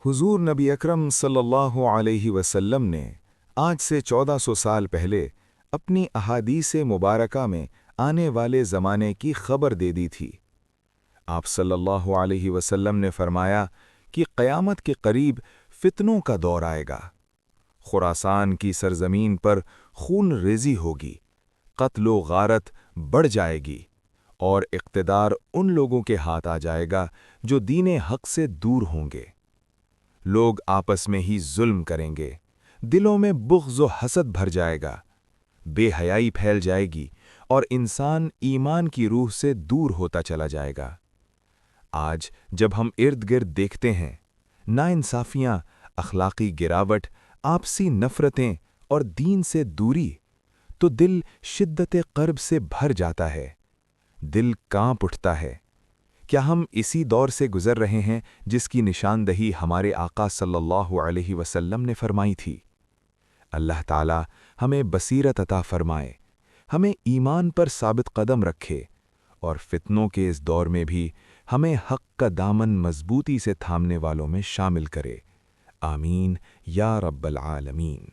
حضور نبی اکرم صلی اللہ علیہ وسلم نے آج سے 1400 سال پہلے اپنی احادیث مبارکہ میں آنے والے زمانے کی خبر دے دی تھی۔ آپ صلی اللہ علیہ وسلم نے فرمایا کہ قیامت کے قریب فتنوں کا دور آئے گا۔ خراسان کی سرزمین پر خون ریزی ہوگی، قتل و غارت بڑھ جائے گی، اور اقتدار ان لوگوں کے ہاتھ آ جائے گا جو دین حق سے دور ہوں گے۔ لوگ آپس میں ہی ظلم کریں گے، دلوں میں بغض و حسد بھر جائے گا، بے حیائی پھیل جائے گی، اور انسان ایمان کی روح سے دور ہوتا چلا جائے گا۔ آج جب ہم ارد گرد دیکھتے ہیں ناانصافیاں، اخلاقی گراوٹ، آپسی نفرتیں اور دین سے دوری، تو دل شدت کرب سے بھر جاتا ہے، دل کانپ اٹھتا ہے۔ کیا ہم اسی دور سے گزر رہے ہیں جس کی نشاندہی ہمارے آقا صلی اللہ علیہ وسلم نے فرمائی تھی؟ اللہ تعالی ہمیں بصیرت عطا فرمائے، ہمیں ایمان پر ثابت قدم رکھے، اور فتنوں کے اس دور میں بھی ہمیں حق کا دامن مضبوطی سے تھامنے والوں میں شامل کرے۔ آمین یا رب العالمین۔